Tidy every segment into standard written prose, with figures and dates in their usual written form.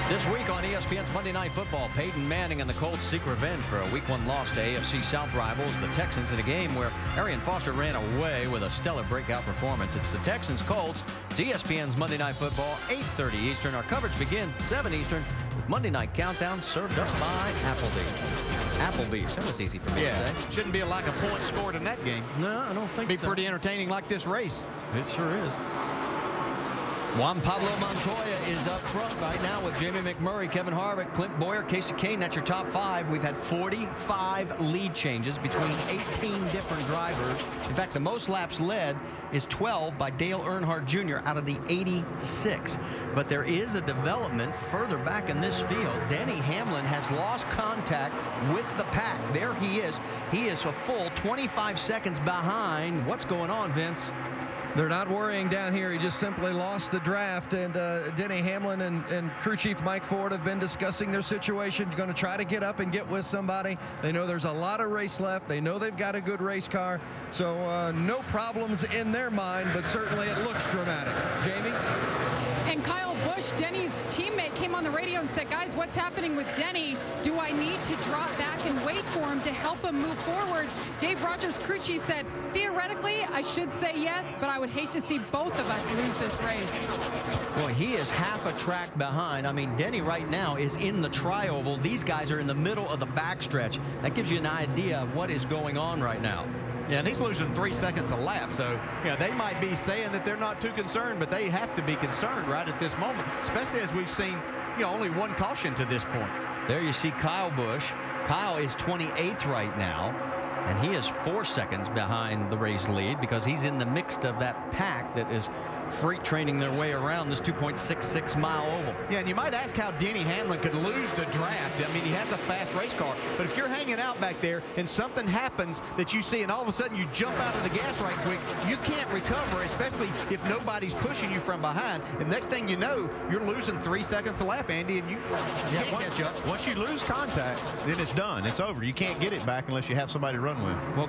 This week on ESPN's Monday Night Football, Peyton Manning and the Colts seek revenge for a Week 1 loss to AFC South rivals, the Texans, in a game where Arian Foster ran away with a stellar breakout performance. It's the Texans-Colts. It's ESPN's Monday Night Football, 8:30 Eastern. Our coverage begins at 7 Eastern with Monday Night Countdown served up by Applebee's. That was easy for me to say. Shouldn't be a lack of points scored in that game. No, I don't think so. Be pretty entertaining like this race. It sure is. Juan Pablo Montoya is up front right now with Jamie McMurray, Kevin Harvick, Clint Boyer, Casey Kane. That's your top 5. We've had 45 lead changes between 18 different drivers. In fact, the most laps led is 12 by Dale Earnhardt Jr. out of the 86. But there is a development further back in this field. Denny Hamlin has lost contact with the pack. There he is. He is a full 25 seconds behind. What's going on, Vince? They're not worrying down here. He just simply lost the draft, and Denny Hamlin and crew chief Mike Ford have been discussing their situation, going to try to get up and get with somebody. They know there's a lot of race left. They know they've got a good race car, so no problems in their mind, but certainly it looks dramatic. Jamie? And Kyle Busch, Denny's teammate, came on the radio and said, guys, what's happening with Denny? Do I need to drop back and wait for him to help him move forward? Dave Rogers, crew chief, said, theoretically, I should say yes, but I would hate to see both of us lose this race. Boy, he is half a track behind. I mean, Denny right now is in the tri-oval. These guys are in the middle of the backstretch. That gives you an idea of what is going on right now. Yeah, and he's losing 3 seconds a lap, so they might be saying that they're not too concerned, but they have to be concerned right at this moment, especially as we've seen only one caution to this point. There you see Kyle Busch. Kyle is 28th right now, and he is 4 seconds behind the race lead because he's in the mix of that pack that is freight training their way around this 2.66 mile oval. Yeah, and you might ask how Denny Hamlin could lose the draft. I mean, he has a fast race car, but if you're hanging out back there and something happens that you see and all of a sudden you jump out of the gas right quick, you can't recover, especially if nobody's pushing you from behind. And next thing you know, you're losing 3 seconds a lap, Andy, and you can't catch up. Once you lose contact, then it's done. It's over. You can't get it back unless you have somebody to run with. Well,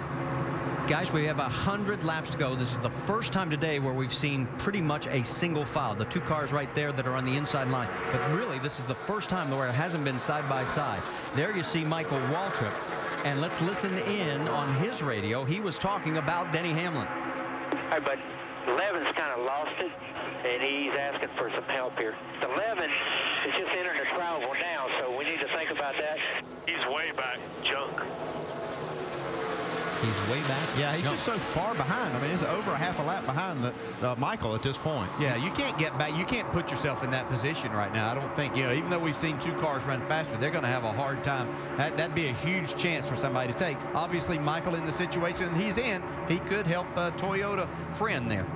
guys, we have 100 laps to go. This is the first time today where we've seen pretty much a single file. The 2 cars right there that are on the inside line. But really, this is the first time where it hasn't been side by side. There you see Michael Waltrip. And let's listen in on his radio. He was talking about Denny Hamlin. Hey, but 11's kind of lost it, and he's asking for some help here. 11 is just entering the tri-oval now, so we need to think about that. He's way back, junk. He's way back. Yeah, he's just so far behind. I mean, he's over a half a lap behind Michael at this point. Yeah, you can't get back. You can't put yourself in that position right now. I don't think, even though we've seen 2 cars run faster, they're going to have a hard time. That'd be a huge chance for somebody to take. Obviously, Michael in the situation he's in, he could help a Toyota friend there.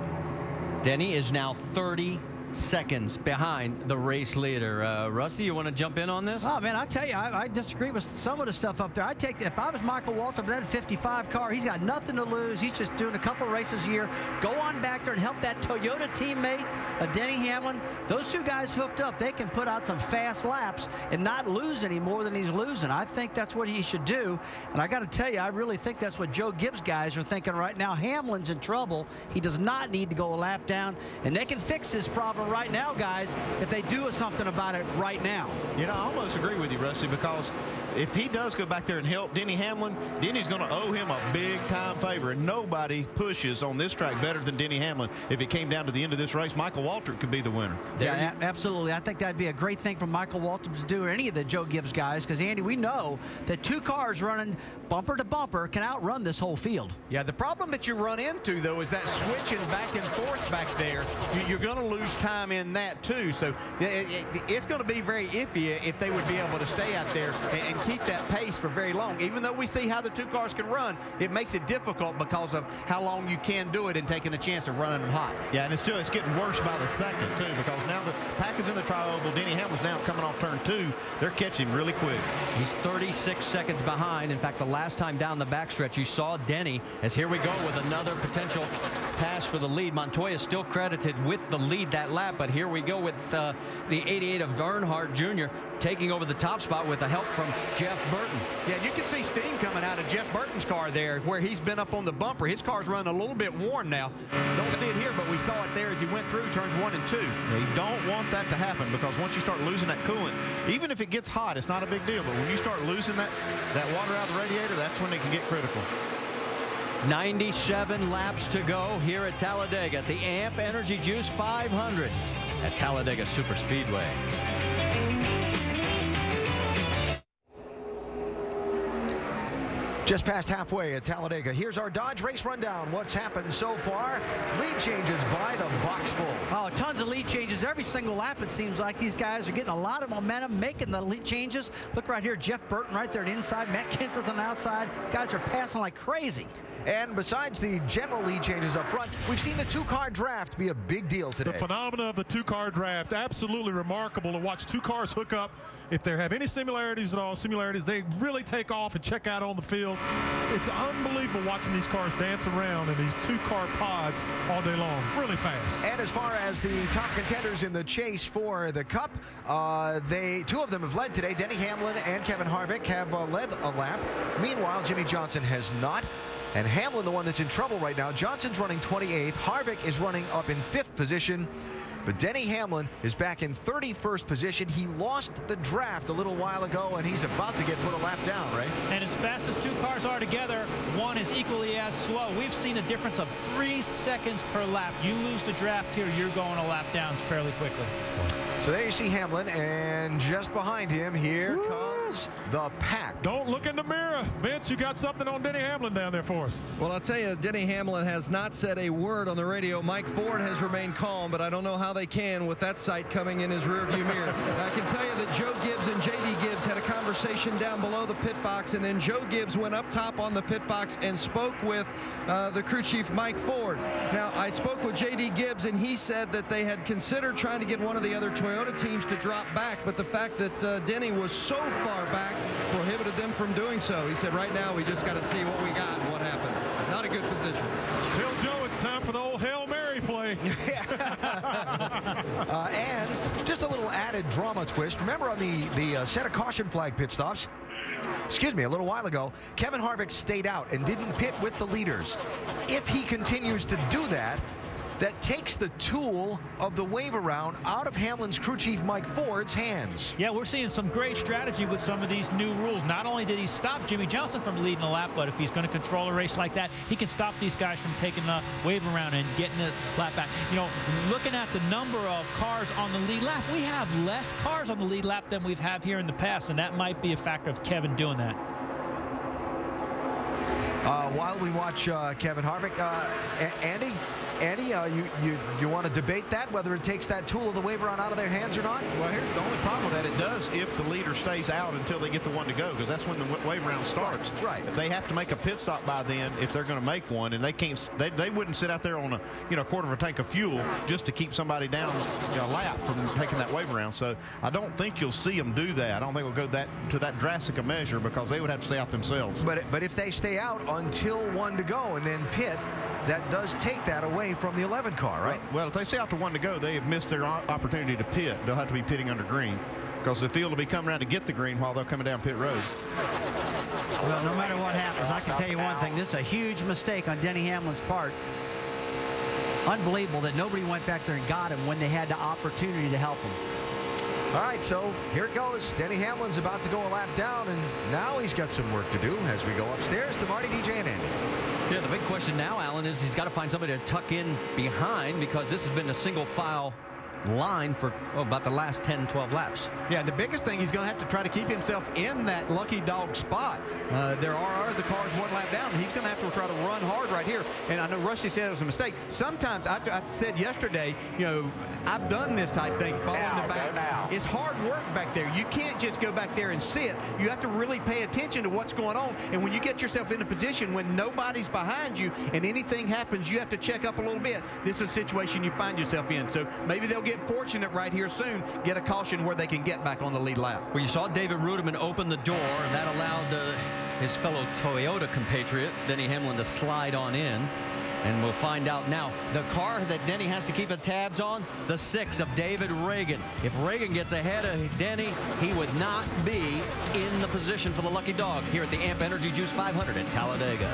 Denny is now 30 seconds behind the race leader. Rusty, you want to jump in on this? Oh, man, I tell you, I disagree with some of the stuff up there. I'd take, if I was Michael Waltrip, that 55 car, he's got nothing to lose. He's just doing a couple of races a year. Go on back there and help that Toyota teammate of Denny Hamlin. Those 2 guys hooked up. They can put out some fast laps and not lose any more than he's losing. I think that's what he should do. And I got to tell you, I really think that's what Joe Gibbs guys are thinking right now. Hamlin's in trouble. He does not need to go a lap down, and they can fix his problem right now, guys, if they do something about it right now. I almost agree with you, Rusty, because if he does go back there and help Denny Hamlin, Denny's going to owe him a big-time favor, and nobody pushes on this track better than Denny Hamlin. If it came down to the end of this race, Michael Waltrip could be the winner. Yeah, absolutely. I think that'd be a great thing for Michael Waltrip to do, or any of the Joe Gibbs guys, because, Andy, we know that 2 cars running bumper to bumper can outrun this whole field. Yeah, the problem that you run into, though, is that switching back and forth back there. You're going to lose time in that, too. So it's going to be very iffy if they would be able to stay out there and keep that pace for very long. Even though we see how the 2 cars can run, it makes it difficult because of how long you can do it and taking a chance of running them hot. Yeah, and it's getting worse by the second, too, because now the pack is in the tri-oval. Denny Hamlin's now coming off turn 2. They're catching him really quick. He's 36 seconds behind. In fact, the last time down the backstretch, you saw Denny, as here we go with another potential pass for the lead. Montoya still credited with the lead that lap. But here we go with the 88 of Earnhardt Jr. taking over the top spot with the help from Jeff Burton. Yeah, you can see steam coming out of Jeff Burton's car there where he's been up on the bumper. His car's running a little bit warm now. Don't see it here, but we saw it there as he went through turns 1 and 2. Yeah, you don't want that to happen, because once you start losing that coolant, even if it gets hot, it's not a big deal. But when you start losing that water out of the radiator, that's when it can get critical. 97 laps to go here at Talladega at the AMP Energy Juice 500 at Talladega Superspeedway. Just past halfway at Talladega. Here's our Dodge race rundown. What's happened so far? Lead changes by the box full. Oh, tons of lead changes every single lap. It seems like these guys are getting a lot of momentum, making the lead changes. Look right here, Jeff Burton right there at the inside, Matt Kenseth on the outside. Guys are passing like crazy. And besides the general lead changes up front, we've seen the two-car draft be a big deal today. The phenomena of the two-car draft, absolutely remarkable to watch two cars hook up. If there have any similarities at all, they really take off and check out on the field. It's unbelievable watching these cars dance around in these two-car pods all day long, really fast. And as far as the top contenders in the chase for the Cup, two of them have led today. Denny Hamlin and Kevin Harvick have led a lap. Meanwhile, Jimmy Johnson has not. And Hamlin, the one that's in trouble right now. Johnson's running 28th. Harvick is running up in 5th position. But Denny Hamlin is back in 31st position. He lost the draft a little while ago, and he's about to get put a lap down, right? And as fast as two cars are together, one is equally as slow. We've seen a difference of 3 seconds per lap. You lose the draft here, you're going a lap down fairly quickly. So there you see Hamlin, and just behind him, here comes the pack. Don't look in the mirror. Vince, you got something on Denny Hamlin down there for us. Well, I'll tell you, Denny Hamlin has not said a word on the radio. Mike Ford has remained calm, but I don't know how they can with that sight coming in his rearview mirror. I can tell you that Joe Gibbs and J.D. Gibbs had a conversation down below the pit box, and then Joe Gibbs went up top on the pit box and spoke with the crew chief, Mike Ford. Now, I spoke with J.D. Gibbs, and he said that they had considered trying to get one of the other Toyota teams to drop back, but the fact that Denny was so far back prohibited them from doing so. He said, right now, we just got to see what we got and what happens. Not a good position. Tell Joe it's time for the old Hail Mary play. And just a little added drama twist. Remember on the set of caution flag pit stops, a little while ago, Kevin Harvick stayed out and didn't pit with the leaders. If he continues to do that, that takes the tool of the wave around out of Hamlin's crew chief Mike Ford's hands. Yeah, we're seeing some great strategy with some of these new rules. Not only did he stop Jimmy Johnson from leading a lap, but if he's going to control a race like that, he can stop these guys from taking the wave around and getting the lap back. You know, looking at the number of cars on the lead lap, we have less cars on the lead lap than we've had here in the past, and that might be a factor of Kevin doing that. While we watch Kevin Harvick, Andy, you want to debate that, whether it takes that tool of the wave around out of their hands or not? Well, here's the only problem with that. It does if the leader stays out until they get the one to go, because that's when the wave around starts. Right. They have to make a pit stop by then if they're going to make one, and they can't. They wouldn't sit out there on a quarter of a tank of fuel just to keep somebody down a lap from taking that wave around. So I don't think you'll see them do that. I don't think we'll go to that drastic a measure, because they would have to stay out themselves. But if they stay out until one to go and then pit, that does take that away from the 11 car, right? Well, if they stay out to one to go, they have missed their opportunity to pit. They'll have to be pitting under green, because the field will be coming around to get the green while they're coming down pit road. Well, no matter what happens, I can tell you one thing. This is a huge mistake on Denny Hamlin's part. Unbelievable that nobody went back there and got him when they had the opportunity to help him. All right, so here it goes. Denny Hamlin's about to go a lap down, and now he's got some work to do as we go upstairs to Marty, DJ, and Andy. Yeah, the big question now, Alan, is he's got to find somebody to tuck in behind, because this has been a single file line for about the last 10, 12 laps. Yeah, the biggest thing, he's going to have to try to keep himself in that lucky dog spot. There are other cars one lap down, and he's going to have to try to run hard right here. And I know Rusty said it was a mistake. Sometimes, I said yesterday, I've done this type thing, following the back. It's hard work back there. You can't just go back there and sit. You have to really pay attention to what's going on. And when you get yourself in a position when nobody's behind you and anything happens, you have to check up a little bit. This is a situation you find yourself in. So maybe they'll get fortunate right here soon, get a caution where they can get back on the lead lap. Well, you saw David Rudiman open the door, and that allowed his fellow Toyota compatriot, Denny Hamlin, to slide on in. And we'll find out now. The car that Denny has to keep the tabs on, the 6 of David Reagan. If Reagan gets ahead of Denny, he would not be in the position for the lucky dog here at the AMP Energy Juice 500 at Talladega.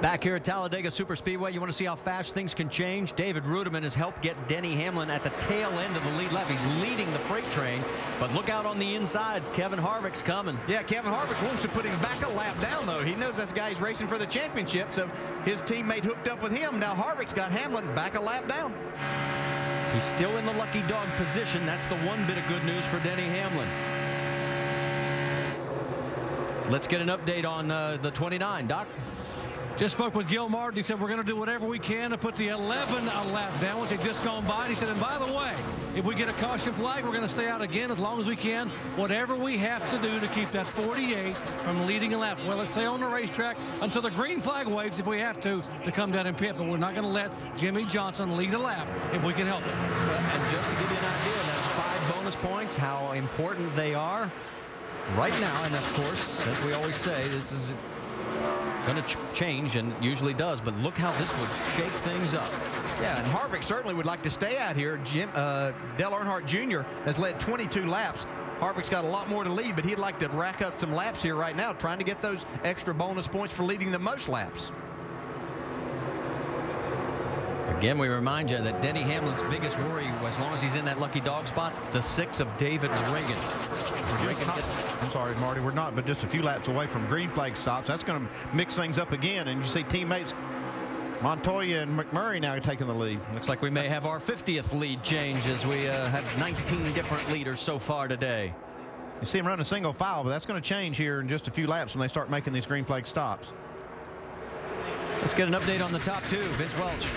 Back here at Talladega Superspeedway, you want to see how fast things can change? David Rudiman has helped get Denny Hamlin at the tail end of the lead lap. He's leading the freight train, but look out on the inside. Kevin Harvick's coming. Yeah, Kevin Harvick wants to put him back a lap down, though. He knows this guy's racing for the championship, so his teammate hooked up with him. Now Harvick's got Hamlin back a lap down. He's still in the lucky dog position. That's the one bit of good news for Denny Hamlin. Let's get an update on the 29, Doc. Just spoke with Gil Martin. He said, we're going to do whatever we can to put the 11 a lap down, which had just gone by. And he said, and by the way, if we get a caution flag, we're going to stay out again as long as we can. Whatever we have to do to keep that 48 from leading a lap. Well, let's stay on the racetrack until the green flag waves if we have to come down and pit. But we're not going to let Jimmy Johnson lead a lap if we can help it. And just to give you an idea, those 5 bonus points, how important they are right now. And of course, as we always say, this is going to change, and usually does, but look how this would shake things up. Yeah, and Harvick certainly would like to stay out here. Dale Earnhardt Jr. has led 22 laps. Harvick's got a lot more to lead, but he'd like to rack up some laps here right now, trying to get those extra bonus points for leading the most laps. Again, we remind you that Denny Hamlin's biggest worry, as long as he's in that lucky dog spot, the 6 of David Reagan. I'm sorry, Marty, we're not, but just a few laps away from green flag stops. That's going to mix things up again, and you see teammates Montoya and McMurray now taking the lead. Looks like we may have our 50th lead change as we have 19 different leaders so far today. You see him running single file, but that's going to change here in just a few laps when they start making these green flag stops. Let's get an update on the top 2. Vince Welch.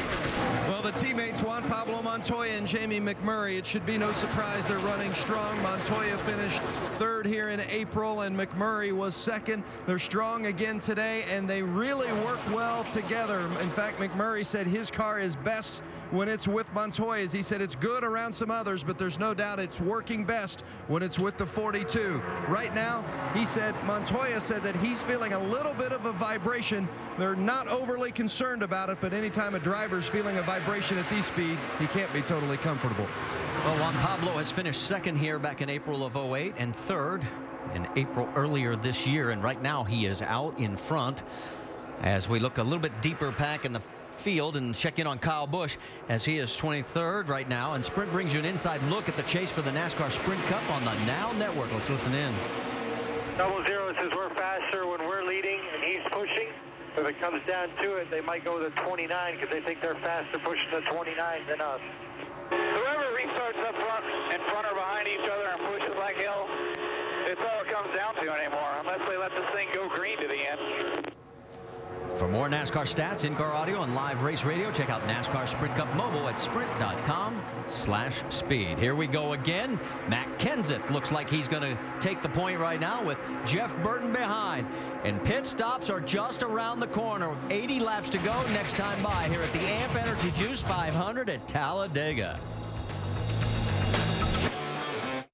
Well, the teammates Juan Pablo Montoya and Jamie McMurray, it should be no surprise they're running strong. Montoya finished 3rd here in April, and McMurray was 2nd. They're strong again today, and they really work well together. In fact, McMurray said his car is best when it's with Montoya's. He said it's good around some others, but there's no doubt it's working best when it's with the 42. Right now, he said, Montoya said that he's feeling a little bit of a vibration. They're not overly concerned about it, but anytime a driver's feeling a vibration at these speeds, he can't be totally comfortable. Well, Juan Pablo has finished 2nd here back in April of 08 and 3rd in April earlier this year, and right now he is out in front as we look a little bit deeper back in the field and check in on Kyle Busch as he is 23rd right now. And Sprint brings you an inside look at the chase for the NASCAR Sprint Cup on the Now Network. Let's listen in. 00 says we're faster when we're leading and he's pushing. If it comes down to it, they might go to 29 because they think they're faster pushing the 29 than us. Whoever restarts up front, in front or behind each other and pushes like hell, it's all it comes down to anymore, unless they let this thing go green to the end. For more NASCAR stats, in-car audio, and live race radio, check out NASCAR Sprint Cup Mobile at sprint.com/speed. Here we go again. Matt Kenseth looks like he's going to take the point right now with Jeff Burton behind. And pit stops are just around the corner. 80 laps to go next time by here at the AMP Energy Juice 500 at Talladega.